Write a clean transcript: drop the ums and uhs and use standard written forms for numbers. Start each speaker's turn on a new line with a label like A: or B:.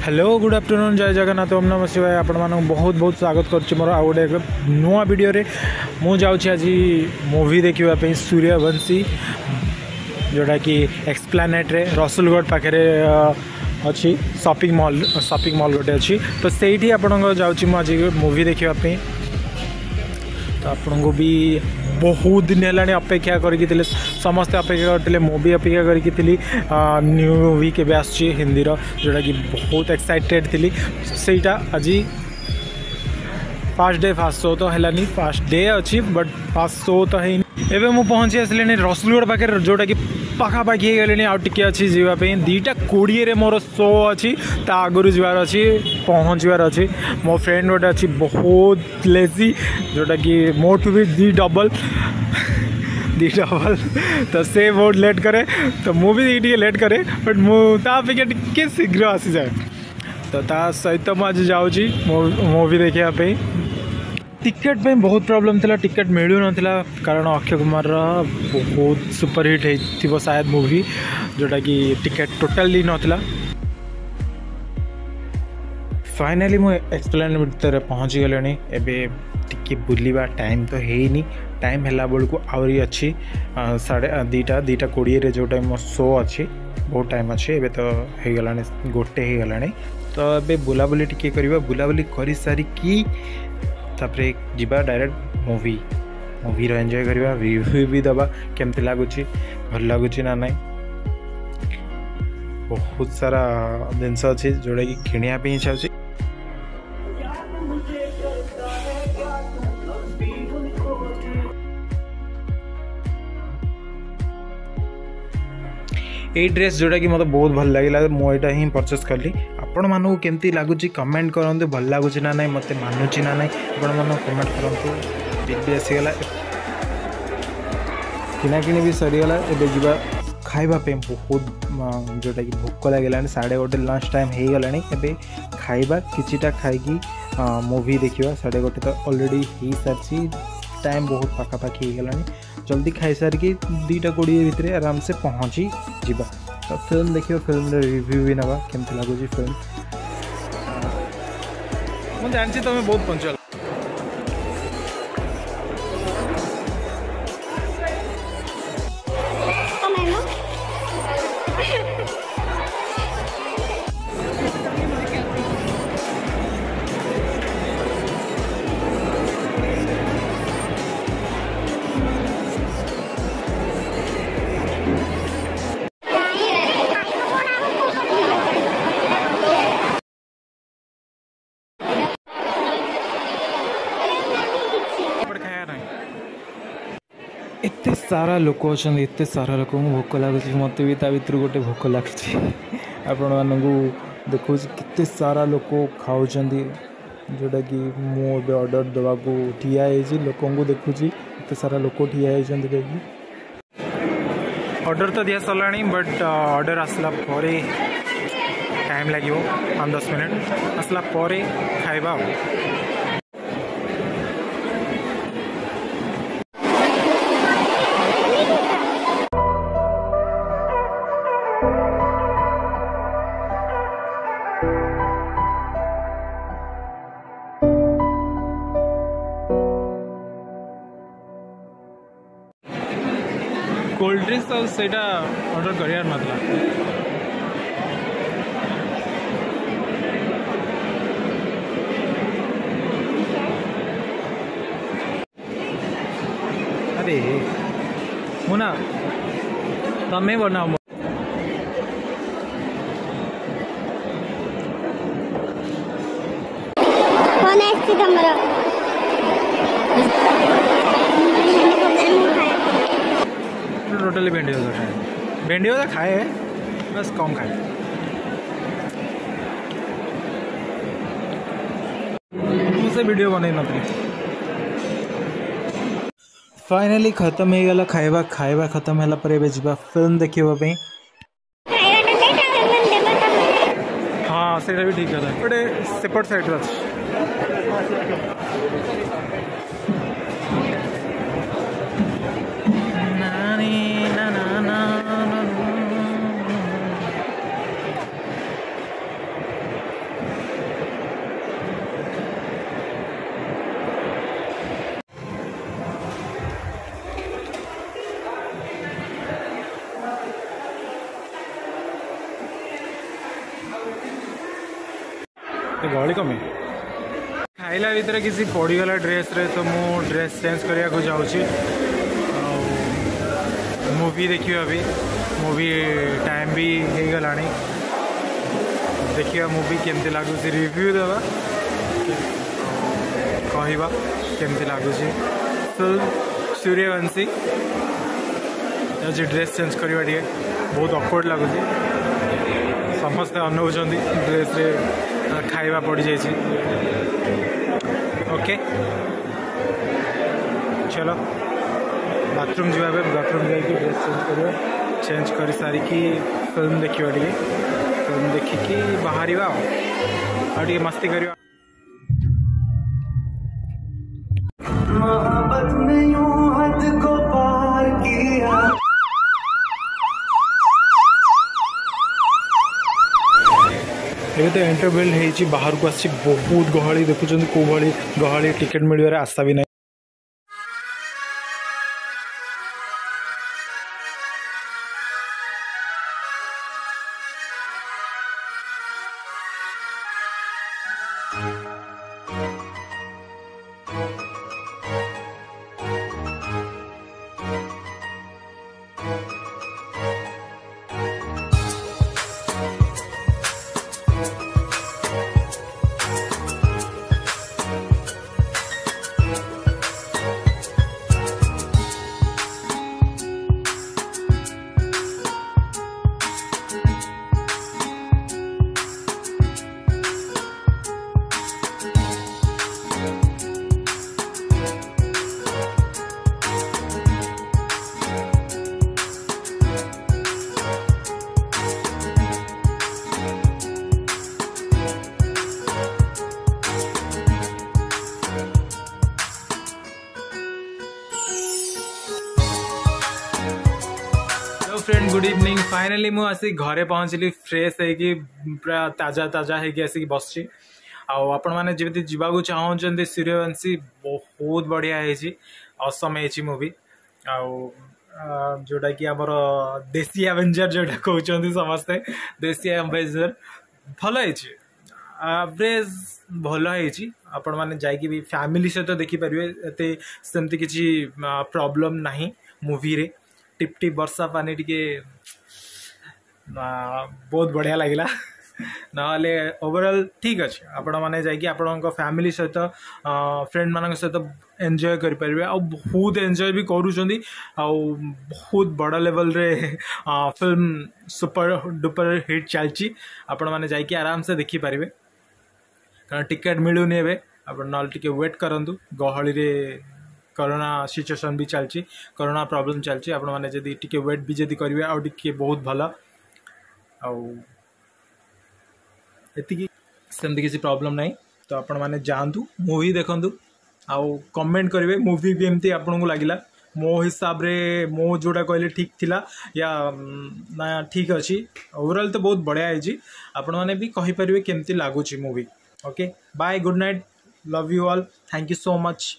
A: Hello good afternoon जय जगन्नाथ ओम नमः शिवाय आपण मानक बहुत बहुत स्वागत कर मोर आ गोटे नुआ वीडियो रे मु जाऊँ आज मूवी देखा सूर्यवंशी जोटा कि एक्सप्लानेट रे रसुलगढ़ पाखे अच्छी शॉपिंग मॉल गोटे अच्छी तो सही आपण जाऊँ आज मूवी देखापी तो आपन को भी बहुत दिन है अपेक्षा करके समस्ते अपेक्षा करते मु भी अपेक्षा करी न्यू मूवी के आसूँ हिंदी जोटा कि बहुत एक्साइटेड थी सेटा आज फास्ट डे फास्ट शो तो है फास्ट डे अच्छी बट फास्ट शो तो है एवं मुझे पहुँची आसली रसुलगढ़ पाखे जोटा कि पाखापाखि गले आउ टे अच्छी जावाई 2:20 मोर शो अच्छी आगुरी जबार अच्छी पहुँचबार अच्छी मो फ्रेंड गोटे अच्छी बहुत लेजी जोटा कि मोटू भी दी डबल तो से बहुत लेट करे तो मु भी टी लेट करे बट मुझे टे शीघ्र आसी जाए तो ता सहित मुझे जाऊँगी मूवी देखापी टिकेट पे बहुत प्रॉब्लम थिला टिकेट मिलू नथिला कारण अक्षय कुमार बहुत सुपरहिट हो शायद मूवी जोटा कि टिकेट टोटाली नथिला फाइनली मुझे एक्सप्लेन भितर पहुँची गले एबे टिके बुलिबा टाइम तो हेनी टाइम है बेलू आहरी अच्छी 2:20 जो टाइम शो अच्छी बहुत टाइम अच्छी एबे तो हो गला 1 हो गला तो एबे बुलाबुली टिके करबा बुलाबुली कर सारिकी तापरे जीवा डायरेक्ट मूवी एंजॉय करवा रिव्यू भी दबा केमती लगुच भल लगुच ना ना बहुत सारा जिनस अच्छी जोड़ा कि किनिया पे इच्छा होची ये ड्रेस जोटा कि मतलब बहुत भल लगे मुझे ही परचेस कली आपण मानक केमती लगुच कमेंट करूँ भल लगुच ना ना मत मानुची ना ना आपण मान कमेंट करूँ बिग आसीगला किनाकिणी भी सरीगला एबे जीवा खाइबापे बहुत जोटा कि भोक लगे 1:30 लंच टाइम हो गला एबे खाइबा किछिटा खाइकी मूवी देखा 1:30 तो ऑलरेडी हो सारी टाइम बहुत पाखापाखि हो गला जल्दी खाई सारिकी 2:20 भितर आराम से पहुँची जीवा तो फिल्म देखिए फिल्म रिव्यू भी नवा केमती लगुच फिल्म मुझे जानसी तुम बहुत पंचुअल एते सारा लोक अच्छा एत सारा लोक भोक लगुच मत भी ता भर गोटे भोक लगुच आपण मानक देखो केते सारा लोक खाऊँ जोटा कि मुझे ऑर्डर देवाक ठिया लोक देखुची एत सारा लोक ठिया होती ऑर्डर तो दिया सरला बट ऑर्डर आसला टाइम लगे 5-10 मिनट आसला खाइबा कोल्ड ड्रिंक्स तो सेटा ऑर्डर कर मतलब अरे मुना तमें बनाओ टोटली भेंडी होता खाए बस कम खाए मुझसे वीडियो बन नी फाइनली खत्म हो गला खाइबा खत्म है जा फिल्म देखापी हाँ से भी ठीक है गोटे सेपट साइड अच्छे तो गहली कमे खाइला भितर किसी पड़गला ड्रेस रे तो मु ड्रेस चेंज करने को जाऊँगी मूवी देखिए अभी मूवी टाइम भी हो गला देखिए मूवी केमती लगुच रिव्यू देवा कहवा केमती लगुच फिल्म सूर्यवंशी ड्रेस चेंज करवा टे बहुत ऑकवर्ड लगुच समस्ते अनौन ड्रेस रे खाइबा पड़ जाए ओके चलो बाथरूम जी बाथरूम जाकि ड्रेस चेंज कर सारिकी फिल्म देखा टे फिल्म देखिकी बाहर आगे मस्ती करवा ये तो इंटरवल है बाहर को आसी बहुत गहली देखुं कौ भाई गहली टिकेट मिलवे आशा भी नहीं फ्रेंड गुड इवनिंग फाइनाली मु आसी घरे पहुँचली फ्रेश है पूरा ताजा ताजा है आसिक बस आपण मैंने जमी जावाक चाहते सूर्यवंशी बहुत बढ़िया है असम है मूवी जोटा कि आमर देसी एवेंजर जोटा कहते समस्ते देसी एवेंजर भल है एवरेज भल है आपण मैंने जाकि भी फैमिली सहित देखिपारे एते सेमती किसी प्रॉब्लम नहीं मूवी रे टिप टिप वर्षा पानी टिके बहुत बढ़िया लगिला नाले ओवरऑल ठीक अच्छे आपण मैंने जाकि आपण फैमिली सहित फ्रेंड मान सहित एंजॉय करें आ बहुत एंजॉय भी करुँच बहुत बड़ लेवल रे फिल्म सुपर डुपर हिट चलती आपण मैंने जाकि आराम से देखिपारे कारण टिकेट मिलूनी ए ना टे वेट करूँ गहली रे कोरोना सिचुएशन भी चलती कोरोना प्रॉब्लम चलती आपण मैंने जदि टिके वेट भी जदि करेंगे आउ टिके बहुत भल एति सेमती किसी प्रॉब्लम नहीं तो आपण मैंने जातु मूवी देखु आउ कमेंट करेंगे मूवी भी एमती आपन को लगिला मो हिसाब रे मो जोड़ा कहले ठीक थिला या ना ठीक अच्छी ओवरऑल तो बहुत बढ़िया है आपण मैंने भी कहि परिबे केमती लागुची movie okay bye good night love you all thank you so much.